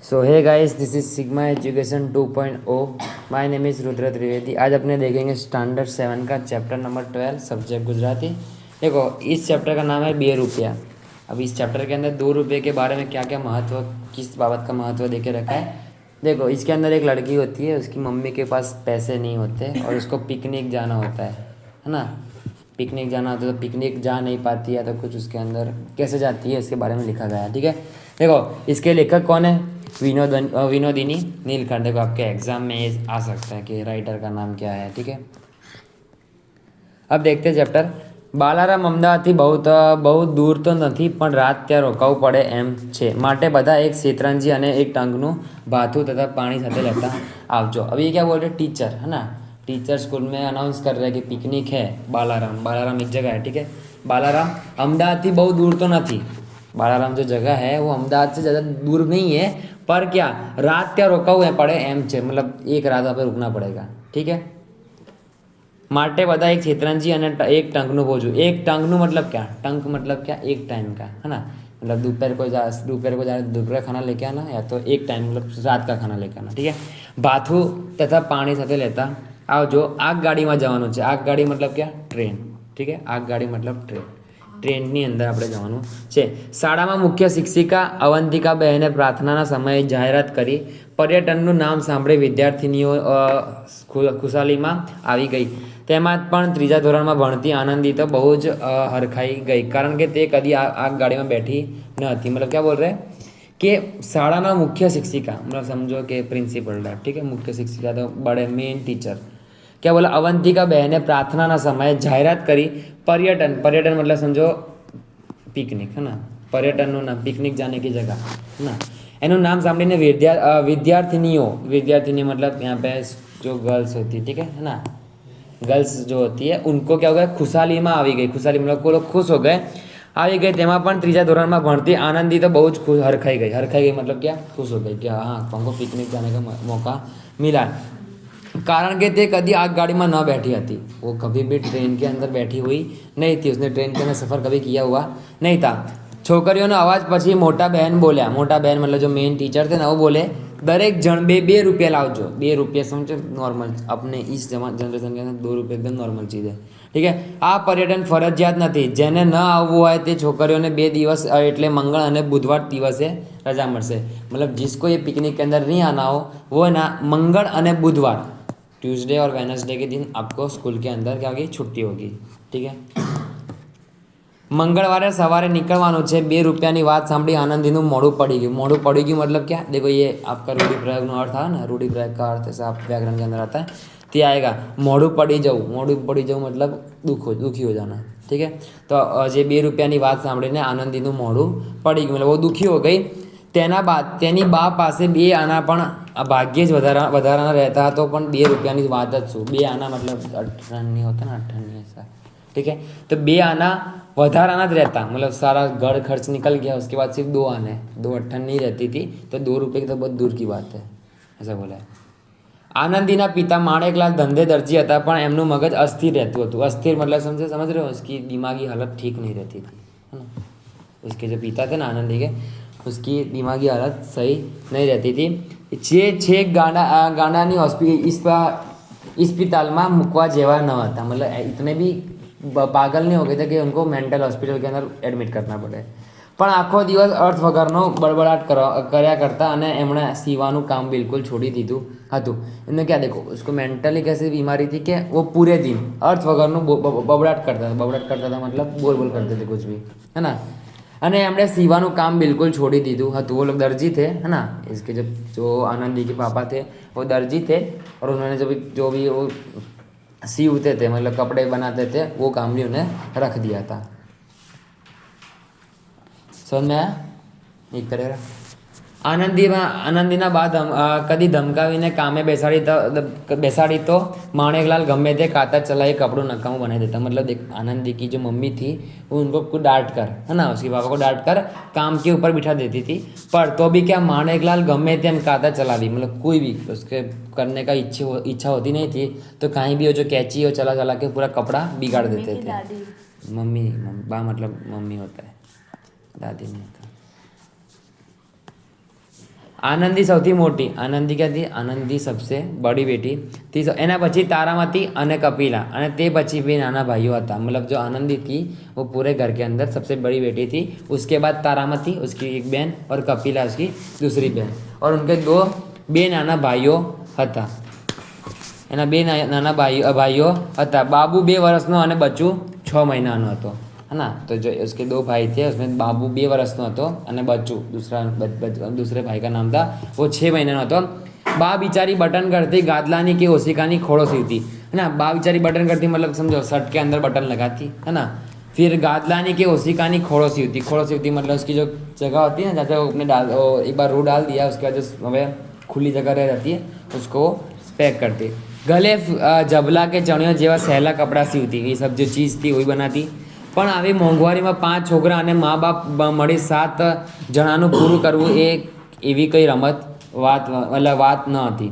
So hey guys, this is sigma education 2.0। My name is Rudra Trivedi. आज अपने देखेंगे standard 7 का चैप्टर नंबर 12 सब्जेक्ट गुजराती। देखो, इस चैप्टर का नाम है 2 रुपया। अब इस चैप्टर के अंदर 2 रुपये के बारे में क्या क्या महत्व, किस बाबत का महत्व देके रखा है। देखो, इसके अंदर एक लड़की होती है, उसकी मम्मी के पास पैसे नहीं होते और उसको पिकनिक जाना होता है ना। पिकनिक जाना होता है तो पिकनिक जा नहीं पाती है, तो कुछ उसके अंदर कैसे जाती है इसके बारे में लिखा गया है। ठीक है, देखो इसके लेखक कौन है? विनोदिनी नीलकंठ। देखो, आपके एग्जाम में ये आ सकता है कि राइटर का नाम क्या है। ठीक है, अब देखते हैं चैप्टर। બાલારામ અમદાવાદથી બહુ દૂર તો નથી, પણ રાત ત્યાં રોકાવું પડે એમ છે, માટે બધા એક શેતરંજી અને એક ટંકનું ભાથું तथा पानी સાથે લેતા આવજો। अब ये क्या बोल रहे हैं? टीचर है ना। टीचर स्कूल में अनाउंस कर रहे हैं कि पिकनिक है बालाराम एक जगह है। ठीक है, बालाराम અમદાવાદથી બહુ दूर तो नहीं। बालाराम जो जगह है वो अहमदाबाद से ज़्यादा दूर नहीं है, पर क्या रात क्या रोका हुआ पड़े एम छे, मतलब एक रात वहाँ पे रुकना पड़ेगा। ठीक है, माटे बता एक छेतरंजी અને एक टंकનું भोजू। एक टंकનું मतलब क्या? टंक मतलब क्या? एक टाइम का है ना। मतलब दोपहर को जा दोपहर खाना लेके आना, या तो एक टाइम मतलब रात का खाना लेके आना। ठीक है, भाथू तथा पानी સાથે લેતા આવજો। आगगाड़ीમાં જવાનું છે। आगगाड़ी मतलब क्या? ट्रेन। ठीक है, आगगाड़ी मतलब ट्रेन। ટ્રેનની અંદર આપણે જવાનું છે। શાળામાં મુખ્ય શિક્ષિકા અવંતિકાબહેને પ્રાર્થનાના સમયે જાહેરાત કરી। પર્યટનનું નામ સાંભળી વિદ્યાર્થિનીઓ ખુશાલીમાં આવી ગઈ। તેમાં પણ ત્રીજા ધોરણમાં ભણતી આનંદી તો બહુ જ હરખાઈ ગઈ, કારણ કે તે કદી આगगाड़ीમાં બેઠી ન હતી। मतलब क्या बोल रहे हैं कि શાળાના મુખ્ય શિક્ષિકા मतलब समझो कि प्रिंसिपल। ठीक है, मुख्य शिक्षिका तो बड़े मेन टीचर। क्या बोला? अवंतिका बहने प्रार्थना समय जाहिरात करी। पर्यटन मतलब समझो पिकनिक है ना। पर्यटन नाम पिकनिक जाने की जगह है ना। एनु नाम सामने विद्यार्थिनी मतलब यहाँ पे जो गर्ल्स होती है। ठीक है ना, गर्ल्स जो होती है उनको क्या हो गया? खुशाली में આવી गई। खुशाली मतलब को लोग खुश हो गए, આવી गई। તેમાં પણ ત્રીજા ધોરણમાં ભણતી आनंदी तो बहुत खुश हरखाई गई मतलब क्या? खुश हो गई कि हाँ, हमको पिकनिक जाने का मौका मिला। कारण के ते कभी आगगाड़ी में न बैठी थी। वो कभी भी ट्रेन के अंदर बैठी हुई नहीं थी। उसने ट्रेन के अंदर सफ़र कभी किया हुआ नहीं था। छोकरीओनो अवाज पछी मोटा बहन बोल्या। मोटा बहन मतलब जो मेन टीचर थे ना, वो बोले दरेक जन 2 रुपया लावजो। 2 रुपया समझो नॉर्मल, अपने इस जनरेशन के अंदर 2 रुपये एकदम नॉर्मल चीज़ है। ठीक है, आ पर्यटन फरजियात नहीं। जेने न आववुं होय ते छोकरीओने 2 दिवस એટલે મંગળ અને બુધવાર દિવસે રજા મળશે। मतलब जिसको ये पिकनिक के अंदर नहीं आना हो वो ना मंगल અને बुधवार, ट्यूसडे और वेडनेसडे के दिन आपको स्कूल के अंदर क्या होगी? छुट्टी होगी। ठीक है, मंगलवारे सवारे निकलवानुं छे। 2 रुपयानी बात सांभળી आनंदीनुं मोढुं पड़ी गयुं। मोढुं पड़ी गयुं मतलब क्या? देखो, ये आपका रूढ़िप्रयोगનો अर्थ है ना। रूढ़िप्रयोग का अर्थ ऐसा आप व्याकरण के अंदर आता है, ते आएगा मोढुं पड़ी जવું मतलब दुखी हो जाना। ठीक है, तो जे 2 रुपयानी बात सांभळीने आनंदीनुं मोढुं पड़ी गयुं मतलब वो दुखी हो गई। तेना बाद तेनी बा पासे 2 आना पण भाग्ये ज વધારાના રહેતા तो पण 2 रुपयानी बात ज छूं। 2 आना मतलब 18 होता ना, 18 ऐसा। ठीक है, तो 2 आना વધારાના જ रहता, मतलब सारा घर खर्च निकल गया। उसके बाद सिर्फ 2 आने, 2 अट्ठन नहीं रहती थी, तो 2 रुपये की तो बहुत दूर की बात है, ऐसा बोला है। आनंदीना पिता माणेकलाल धंधे दर्जी था, पण एमનું મગજ અસ્થિર રહેતું હતું। અસ્થિર मतलब समझ रहे हो? उसकी दिमागी हालत ठीक नहीं रहती थी, है ना। उसके जो पिता थे ना आनंदी के, उसकी दिमागी हालत सही नहीं रहती थी। छेक गांडानी अस्पतालમાં મૂકવા જેવા ન હતા। मतलब इतने भी पागल नहीं हो गए थे कि उनको मेंटल हॉस्पिटल के अंदर एडमिट करना पड़े। પણ આખો દિવસ અર્થ વગરનો બળબડાટ કર્યા કરતા અને એમણે સીવાનું કામ બિલકુલ છોડી દીધું હતું। એમને क्या देखो, उसको मेंटली कैसी बीमारी थी कि वो पूरे दिन अर्थ वगरનું બબડાટ કરતા था मतलब बोल करते थे कुछ भी, है ना। અને એમણે સીવાનું કામ बिल्कुल छोड़ी દીધું હતું। वो लोग दर्जी थे, है ना। इसके जो आनंदी के पापा थे वो दर्जी थे, और उन्होंने जो भी वो सीवते थे मतलब कपड़े बनाते थे, वो काम भी उन्हें रख दिया था। समझ में आया? एक करेगा। आनंदीना बाद कदी धमकावीने कामे बेसाड़ी तो माणेकलाल गमे ते कातर चलाई कपड़ों नकामों बना देता। मतलब देख, आनंदी की जो मम्मी थी वो उनको कुछ डांट कर, है ना, उसके पापा को डांट कर काम के ऊपर बिठा देती थी। पर तो भी क्या, माणेकलाल गमे ते कातर चला दी। मतलब कोई भी उसके करने का इच्छा होती नहीं थी, तो कहीं भी वो जो कैची हो चला के पूरा कपड़ा बिगाड़ देते थे। मम्मी बा मतलब मम्मी होता है, दादी नहीं होता। આનંદી સૌથી મોટી, આનંદી ક્યાંથી? આનંદી સબસે બડી બેટી थी। એના પછી તારામતી અને કપિલા, અને તે પછી भी નાના ભાઈઓ હતા। मतलब जो आनंदी थी वो पूरे घर के अंदर सबसे बड़ी बेटी थी। उसके बाद तारामती उसकी एक बहन और कपिला उसकी दूसरी बहन, और उनके બે નાના ભાઈઓ હતા। એના બે નાના ભાઈઓ હતા। બાબુ 2 વર્ષનો અને બચ્ચુ 6 મહિનાનો હતો, है ना। तो जो उसके 2 भाई थे उसमें बाबू 2 વર્ષનો હતો અને બચ્चू दूसरे भाई का नाम था वो 6 મહિનાનો હતો। बा बिचारी बटन करती गादलानी की ओसिकानी खोड़ो सीवती, है ना। बा बिचारी बटन करती मतलब समझो शर्ट के अंदर बटन लगाती, है ना। फिर गादलानी की ओसिकानी खोड़ो सीवती मतलब उसकी जो जगह होती है ना, जैसे वो अपने एक बार रू डाल दिया उसके बाद जो हमें खुली जगह रह जाती है उसको पैक करती। गले जबला के चणियों જેવા સહેલા કપડાં સીવતી, એ सब जो चीज़ थी वही बनाती। પણ આવી મોંઘવારીમાં 5 છોકરા અને મા બાપ મળી 7 જણાનું પૂરું કરવું એ એવી કઈ बात न थी।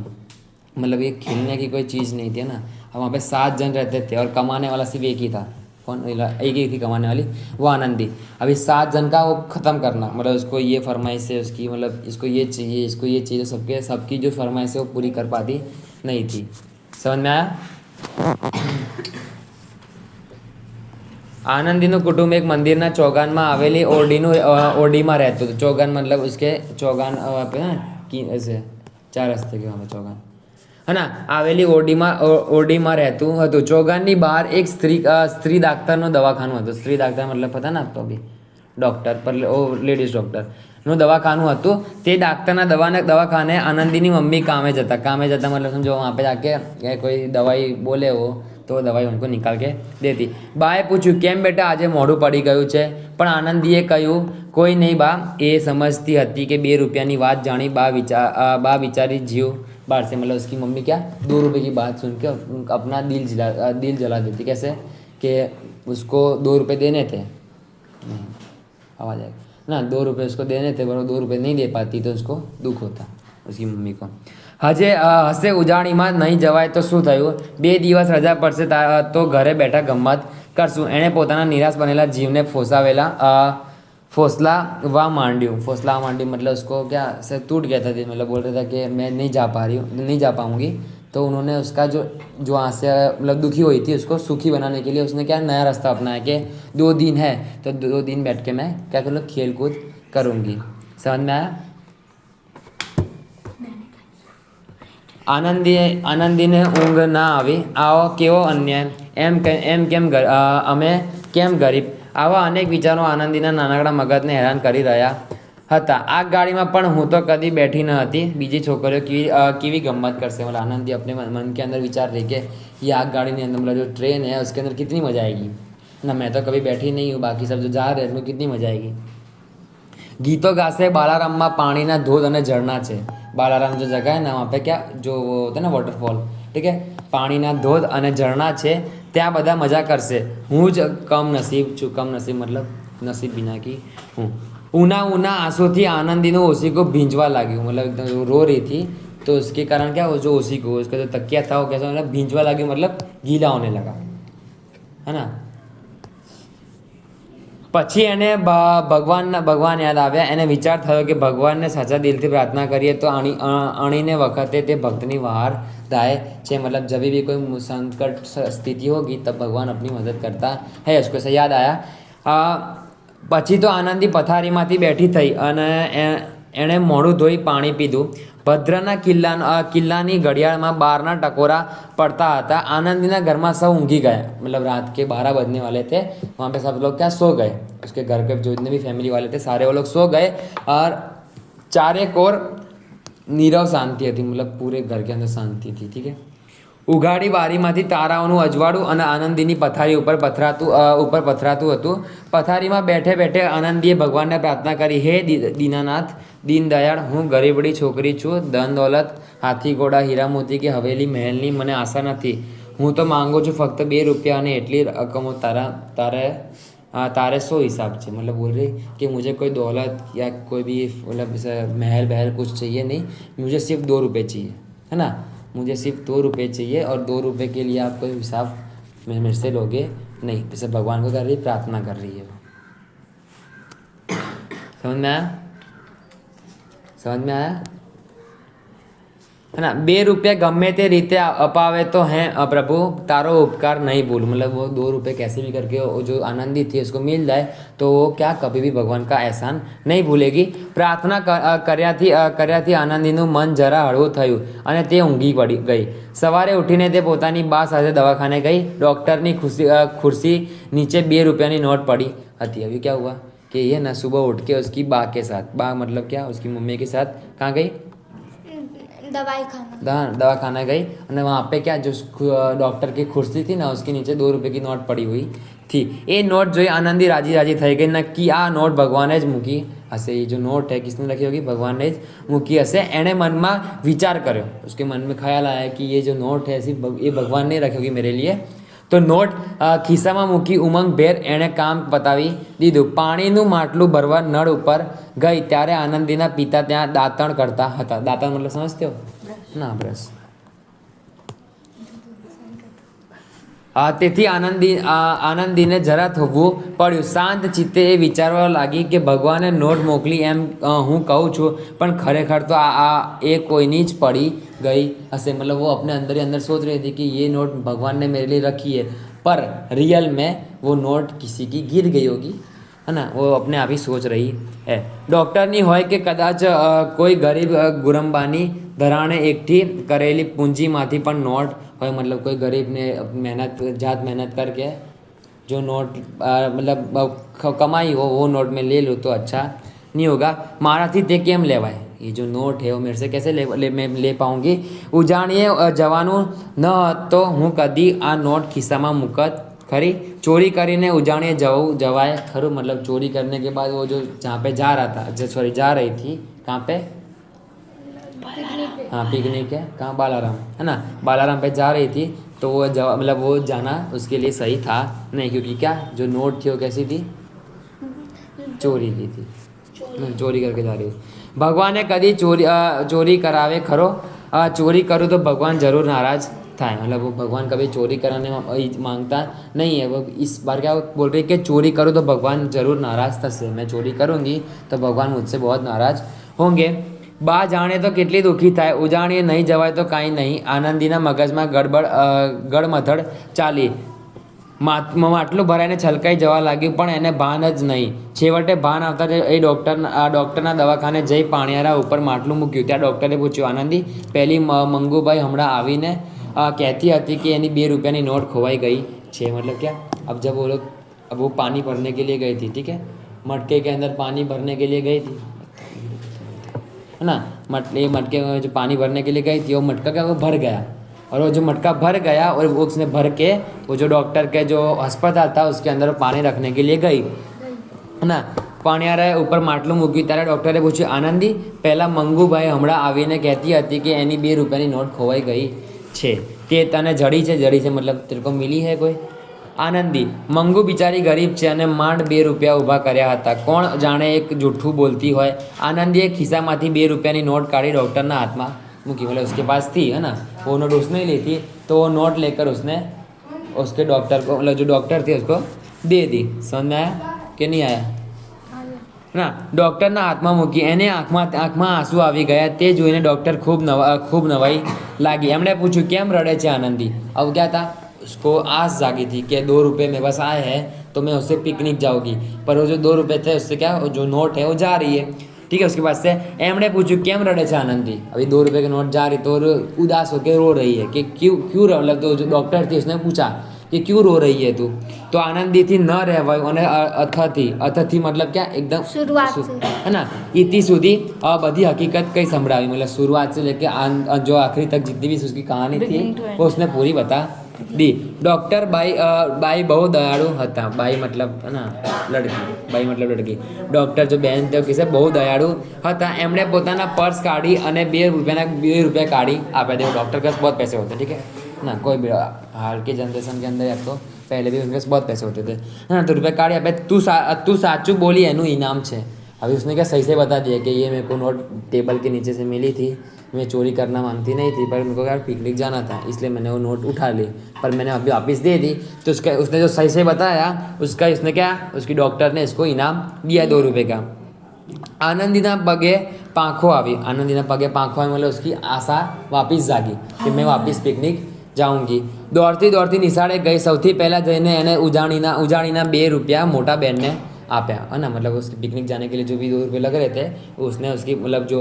मतलब ये खेलने की कोई चीज़ नहीं थी ना। अब वहाँ पे 7 जन रहते थे और कमाने वाला सिर्फ एक ही था। कौन? एक ही थी कमाने वाली, वो आनंदी। अभी 7 जन का वो ख़त्म करना, मतलब उसको ये फरमाइश है उसकी, मतलब इसको ये चाहिए, इसको ये चाहिए, सबकी जो फरमाइश है वो पूरी कर पाती नहीं थी। समझ में आया? આનંદીનું કુટુંબ એક મંદિરના ચોગાનમાં આવેલી ઓરડીમાં રહેતું હતું। ચોગાન मतलब उसके चौगान पे ना कि ऐसे 4 रस्ते के वहाँ पे चौगान, है ना। આવેલી ઓરડીમાં રહેતું હતું। ચોગાનની બહાર એક સ્ત્રી ડાક્ટરનું દવાખાનું હતું। સ્ત્રી ડાક્ટર मतलब पता ना आपको अभी डॉक्टर पर लेडीज डॉक्टरનું દવાખાનું હતું। તે ડાક્ટરના દવાખાને આનંદીની મમ્મી કામે જતા मतलब समझो वहाँ पे जाके कोई दवाई बोले वो तो दवाई उनको निकाल के देती। બાએ પૂછ્યું કેમ બેટા આજે મોઢું પડી ગયું છે? પણ આનંદીએ કહ્યું કોઈ નહીં બા, એ સમજતી હતી કે 2 રૂપિયાની વાત જાણી બા बिचारी जीव बाहर से, मतलब उसकी मम्मी क्या 2 रुपये की बात सुन के अपना दिल जला देती। कैसे कि उसको 2 रुपये देने थे, आवाज़ आएगी ना, 2 रुपये उसको देने थे पर वो 2 रुपये नहीं दे पाती तो उसको दुख होता उसकी मम्मी को। હસે ઉજાણીમાં નહીં જવાય તો શું થયું? 2 દિવસ રજા પડશે તો ઘરે બેઠા ગમત કરશું। એણે પોતાના નિરાશ બનેલા જીવને ફોસલાવા માંડ્યું। मतलब उसको क्या से टूट गया था, मतलब बोल रहा था कि मैं नहीं जा पाऊँगी। तो उन्होंने उसका जो वहाँ से मतलब दुखी हुई थी उसको सुखी बनाने के लिए उसने क्या नया रास्ता अपनाया कि 2 दिन है तो 2 दिन बैठ के मैं क्या करूँ, खेल कूद करूँगी। समझ में आया? આનંદીને ઊંઘ ના આવી। આવો કેવો અન્યાય, એમ કેમ અમે કેમ ગરીબ? આવા અનેક વિચારો આનંદીના નાનકડા મગજને હેરાન કરી રહ્યા હતા। આગગાડીમાં પણ હું તો કદી બેઠી ન હતી, બીજી છોકરીઓ કેવી ગમ્મત કરશે। मतलब आनंदी अपने मन के अंदर विचार रही कि ये आगगाड़ी अंदर मतलब जो ट्रेन है उसके अंदर कितनी मज़ा आएगी ना। मैं तो कभी बैठी नहीं हूँ, बाकी सब जो जा रहे हैं उसमें कितनी मज़ा आएगी। गीतो गासे बालारामમાં पानीना धोध અને ઝરણા છે। बालाराम जो जगह है ना वहाँ पे क्या जो वो होता है ना वाटरफॉल, ठीक है, पानीना धोध અને ઝરણા છે, ત્યાં બધા મજા કરશે। હું જ કમ નસીબ છું। कम नसीब मतलब नसीब बिना की हूँ। ऊना आंसूથી आनंदीનો ओसिको भींजवा लाग्યું, मतलब एकदम रो रही थी तो उसके कारण क्या वो जो ओसिको उसका जो तकिया था वो कैसा मतलब भींजवा लाग्યું, मतलब गीला होने लगा, है ना। પછી એને ભગવાન યાદ આવ્યા। એને વિચાર થયો કે ભગવાનને સાચા દિલથી પ્રાર્થના કરીએ તો અણીને વખતે તે ભક્તની વહાર થાય છે। मतलब जब भी कोई संकट स्थिति होगी तब भगवान अपनी मदद करता है। उसको ऐसा याद आया। પછી તો આનંદી પથારીમાંથી બેઠી થઈ અને એણે મોઢું ધોઈ પાણી પીધું। ભદ્રના કિલ્લાની ઘડિયાળમાં 12ના ટકોરા પડતા હતા। आनंदीना घर में सब ऊँघी गया, मतलब रात के 12 बजने वाले थे। वहाँ पे सब लोग क्या सो गए, उसके घर के जो जितने भी फैमिली वाले थे सारे वो लोग सो गए और चारेक ओर नीरव शांति थी, मतलब पूरे घर के अंदर शांति थी, ठीक है। ઉઘાડી બારીમાંથી તારાઓનું અજવાળું અને આનંદીની પથારી ઉપર પથરાતું હતું। પથારીમાં બેઠે બેઠે આનંદીએ ભગવાનને પ્રાર્થના કરી, હે દીનાનાથ દીનદયાળ, હું ગરીબડી છોકરી છું। ધન દોલત હાથી ઘોડા હીરા મોતી કે હવેલી મહેલની મને આશા નથી। હું તો માંગુ છું ફક્ત 2 રૂપિયા અને એટલી રકમો। तारे सो हिसाब से, मतलब बोल रही कि मुझे कोई दौलत या कोई भी मतलब महल बहल कुछ चाहिए नहीं, मुझे सिर्फ 2 रुपये चाहिए, है ना। मुझे सिर्फ 2 रुपये चाहिए और 2 रुपये के लिए आप कोई हिसाब मेरे से लोगे नहीं। जैसे भगवान को कर रही प्रार्थना कर रही है वो। समझ में आया? है ना। 2 रुपये गમે તે રીતે અપાવે तो हैं प्रभु तारो उपकार नहीं भूल, मतलब वो 2 रुपये कैसे भी करके वो जो आनंदी थी उसको मिल जाए तो वो क्या कभी भी भगवान का एहसान नहीं भूलेगी। प्रार्थना કર્યાથી આનંદીનું મન જરા હળવું થયું અને તે ઊંઘી પડી ગઈ। સવારે ઉઠીને તે પોતાની બા સાથે દવાખાને ગઈ। ડૉક્ટરની ખુરશી નીચે 2 रुपये नोट पड़ी थी। अभी क्या हुआ कि ये ना सुबह उठ के उसकी बा के साथ, बा मतलब क्या उसकी मम्मी के साथ कहाँ गई, दवाखाना गई और वहाँ पे क्या जो डॉक्टर की कुर्सी थी ना उसके नीचे 2 रुपये की नोट पड़ी हुई थी। ये नोट जो आनंदी राजी राजी થઈ ગઈ ને कि આ નોટ ભગવાને જ મૂકી હશે। ये जो नोट है किसने रखी होगी, भगवान ने જ મૂકી હશે। એણે મનમાં વિચાર કર્યો, उसके मन में ख्याल आया कि ये जो नोट है ये भगवान ने रखी होगी मेरे लिए। तो नोट ખિસ્સામાં મૂકી ઉમંગભેર એણે કામ પતાવી દીધું। પાણીનું માટલું ભરવા નળ ઉપર ગઈ ત્યારે આનંદીના પિતા ત્યાં દાંતણ કરતા હતા। દાંતણ મતલબ સમજते हो ના, બ્રશ। તેથી આનંદીને જરા થોભવું પડ્યું। શાંત ચિત્તે એ વિચારવા લાગી કે ભગવાને નોટ મોકલી એમ હું કહું છું, પણ ખરેખર તો એ કોઈની જ પડી गई हसे। मतलब वो अपने अंदर ही अंदर सोच रही थी कि ये नोट भगवान ने मेरे लिए रखी है, पर रियल में वो नोट किसी की गिर गई होगी, है ना। वो अपने आप ही सोच रही है। डॉक्टरनी હોય કે કદાચ કોઈ ગરીબ ગુરંબાની ધરાણે એકઠી કરેલી પૂંજીમાંથી પણ નોટ હોય, मतलब कोई गरीब ने जात मेहनत करके जो नोट मतलब कमाई हो वो नोट में ले लो तो अच्छा नहीं होगा। माराथी ते केम लेवाय, ये जो नोट है वो मेरे से कैसे मैं ले पाऊँगी। उजाણીએ જવાનું ન તો હું કદી આ નોટ ખિસ્સામાં મૂકત खरी। चोरी કરીને उजाણીએ जवाय खरू, मतलब चोरी करने के बाद वो जो जहाँ पे जा रहा था, जा रही थी कहाँ पे, हाँ पिकनिक है कहाँ, बालाराम, है ना। बालाराम पे जा रही थी तो वो मतलब वो जाना उसके लिए सही था नहीं, क्योंकि क्या जो नोट थी वो कैसी थी, चोरी की थी, चोरी करके जा रही थी। भगवाने कदी चोरी करावे खरो, चोरी करूँ तो भगवान जरूर नाराज था। मतलब वो भगवान कभी चोरी कराने मांगता नहीं है। वो इस बार क्या बोल रही है कि चोरी करूँ तो भगवान जरूर नाराज था, मैं चोरी करूँगी तो भगवान मुझसे बहुत नाराज होंगे। बा जाने तो કેટલી દુઃખી થાય, ઉજાણીએ નહીં જવાય તો કાંઈ નહીં। આનંદીના મગજમાં ગડમથડ ચાલી। માટલું ભરાઈને છલકાઈ જવા લાગ્યું પણ એને ભાન જ નહીં। છેવટે ભાન આવતા એ ડૉક્ટરના દવાખાને જઈ પાણિયારા ઉપર માટલું મૂક્યું। ત્યાં ડૉક્ટરે પૂછ્યું, આનંદી પહેલી મંગુભાઈ હમણાં આવીને कहती હતી कि એની 2 रुपये नोट खोवाई गई छे। मतलब क्या, अब जब वो लोग अब वो पानी भरने के लिए गई थी, ठीक है, मटके के अंदर पानी भरने के लिए गई थी, है ना। मटके में जो पानी भरने के लिए गई थी वो मटका क्या वो भर गया, और वो जो मटका भर गया और वो उसने भर के वो जो डॉक्टर के जो अस्पताल था उसके अंदर पानी रखने के लिए गई, है ना। પાણિયારાએ ઉપર માટલું મૂક્યું ત્યારે ડૉક્ટરે પૂછ્યું, આનંદી પહેલાં મંગુભાઈ હમણાં આવીને કહેતી હતી કે એની 2 रुपये नोट ખોવાઈ ગઈ છે, તે તને જડી છે मतलब तेरे को मिली है कोई। આનંદી, મંગુ બિચારી ગરીબ છે અને માંડ 2 रुपया ઊભા કર્યા હતા, કોણ જાણે એક જૂઠું બોલતી હોય। આનંદીએ ખિસ્સામાંથી 2 रुपयाની नोट काढ़ी डॉक्टरના हाथમાં મૂકી, मतलब उसके पास थी, है ना। वो नोट उसने ली थी तो वो नोट लेकर उसने उसके डॉक्टर को, मतलब जो डॉक्टर थे उसको दे दी। समझ में आया कि नहीं आया ना। डॉक्टરના હાથમાં મૂકી, એને આંખમાં આંસુ આવી ગયા। તે જોઈને ડૉક્ટર ખૂબ નવાઈ લાગી। એમણે પૂછ્યું, કેમ રડે છે આનંદી। अब क्या था, उसको आस जागी थी कि 2 रुपये मेरे पास आए हैं तो मैं उससे पिकनिक जाऊँगी, पर वो जो 2 रुपये थे उससे क्या जो नोट है वो जा रही है, ठीक है। उसके बाद से एमने पूछू, केम रड़े છે आनंदी। अभी 2 रुपये की नोट जा रही तो उदास होकर रो रही है कि क्यों मतलब तो जो डॉक्टर थी उसने पूछा कि क्यों रो रही है तू। तो आनंदीથી ન રહેવાયું અને અથથી मतलब क्या एकदम शुरुआत है ना, इतनी સુધી बधी हकीकत कई संभळावी, मतलब शुरुआत से लेके जो आखिरी तक जितनी भी उसकी कहानी थी वो उसने पूरी बता दी। डॉक्टर बाई बहु दयाळु હતા। बाई मतलब है ना लड़की, बाई मतलब लड़की। डॉक्टर जो बहन थे किसे बहु दयाळु હતા। એમણે પોતાના पर्स काढ़ी અને 2 रुपया काढ़ी आप्या थे। डॉक्टर के पास बहुत पैसे होते, ठीक है ना। कोई भी हाल के जनरेशन के अंदर या तो पहले भी उनके पास बहुत पैसे होते थे, है ना। तो रुपये काढ़ी आपे, तू साचू बोली एनु इनाम है। अभी उसने क्या सही से बता दिया कि ये मेरे को नोट टेबल के नीचे से मिली थी, मैं चोरी करना मांगती नहीं थी, पर मेरे को यार पिकनिक जाना था इसलिए मैंने वो नोट उठा ली, पर मैंने अभी वापस दे दी। तो उसने जो सही से बताया उसने क्या उसकी डॉक्टर ने इसको इनाम दिया 2 रुपये का। आनंदीना पगे પાંખો આવી, આનંદીના પગે પાંખો આવી, मतलब उसकी आशा वापिस जागी कि मैं वापिस पिकनिक जाऊंगी। દોડતી દોડતી નિશાળે ગઈ, સૌથી પહેલાં જઈને એને ઉજાણીના 2 रुपया मोटा बहन ने आप्या, है ना। मतलब उसके पिकनिक जाने के लिए जो भी 2 रुपये लग रहे थे उसने उसकी मतलब जो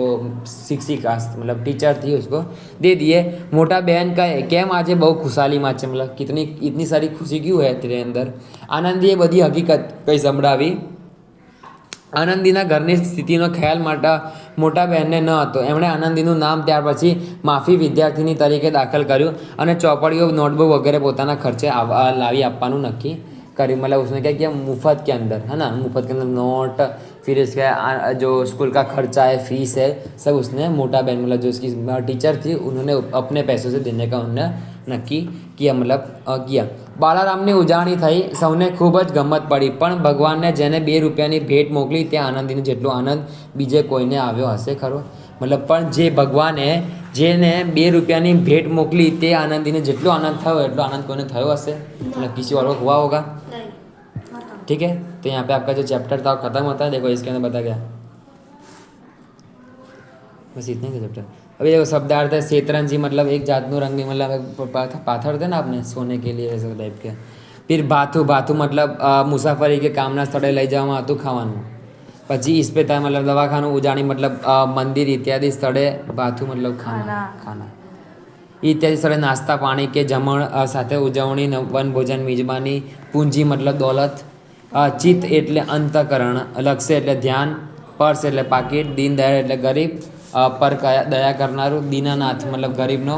शिक्षिका मतलब टीचर थी उसको दे दिए। मोटा बहन का કેમ આજે બહુ ખુશાલીમાં છે, मतलब कितनी इतनी सारी खुशी क्यों है तेरे अंदर। આનંદીએ બધી હકીકત કઈ સંભળાવી। આનંદીના ઘરની સ્થિતિનો ખ્યાલ મોટા બહેનને ન હતો। એમણે આનંદીનું નામ ત્યાર પછી માફી વિદ્યાર્થીની તરીકે દાખલ કર્યું અને ચોપડીઓ નોટબુક વગેરે પોતાના ખર્ચે લાવી આપવાનું નક્કી કર્યું। मतलब उसने क्या किया, मुफ्त के अंदर, है ना, मुफ्त के अंदर नोट, फिर इसका जो स्कूल का खर्चा है, फीस है, सब उसने मोटा बहन मतलब जो उसकी टीचर थी उन्होंने अपने पैसों से देने का उन्होंने नक्की किया, मतलब किया। બાલારામની ઉજાણી થઈ, સૌને ખૂબ જ ગમત પડી, પણ ભગવાનને જેને 2 રૂપિયાની ભેટ મોકલી તે આનંદીને જેટલો આનંદ બીજે કોઈને આવ્યો હશે ખરો। मतलब પણ જે ભગવાને જેને 2 રૂપિયાની ભેટ મોકલી તે આનંદીને જેટલો આનંદ થયો એટલો આનંદ કોઈને થયો હશે? मतलब किसी और को हुआ होगा? ठीक है, तो यहाँ पे आपका जो चैप्टर था खत्म होता है। देखो इसके अंदर बता गया, बस इतने का चैप्टर। अभी देखो शब्दार्थ है शेतरंजी, मतलब एक जातनु रंगी, मतलब पाथर थे ना आपने सोने के लिए ऐसे टाइप के। फिर भाथू, भाथू मतलब मुसाफरी के कामना स्थळे लई जवामां हतुं खावानुं। પછી ઇસ્પેતા मतलब દવાખાનું, ઉજાણી मतलब મંદિર इत्यादि સ્થળે, ભાથું मतलब ખાના इत्यादि स्थળે नास्ता पाणी के जमण સાથે ઉજવણી, વનભોજન, મિજબાની, પૂંજી मतलब દોલત, ચિત્ત એટલે અંતકરણ, લક્ષ્ય એટલે ધ્યાન, પર્સ એટલે પાકીટ, દીનદયાળ એટલે ગરીબ, પર દયા કરનારું, दीनानाथ मतलब गरीबनो,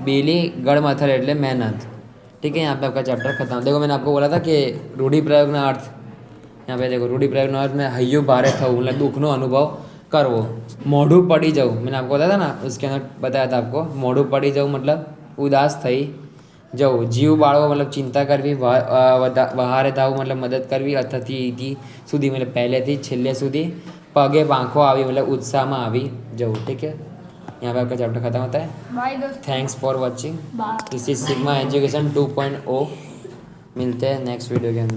बेली, गढ़मथल એટલે मेहनत। ठीक है, यहाँ पे आपका चैप्टर खत्म। देखो मैंने आपको बोला था कि रूढ़ि प्रयोगना अर्थ, यहाँ पे देखो रूढ़ि प्रयोगना अर्थ में हૈયું ભારે થવું मतलब दुखનો अनुभव करवो। મોઢું પડી જવું, मैंने आपको बताया था ना, उसके अंदर बताया था आपको, મોઢું પડી જવું मतलब उदास થઈ જવું। જીવ બાળવો मतलब चिंता करवी, વહારે થવું मतलब मदद करवी, અથથી ઈથી સુધી मतलब પહેલેથી છેલ્લે સુધી, पगे પાંખો આવી मतलब उत्साहમાં આવી જવું। ठीक है, यहाँ पे आपका चैप्टर खत्म होता है। बाय दोस्तों, thanks for watching, this is sigma education 2.0। मिलते हैं नेक्स्ट वीडियो के अंदर।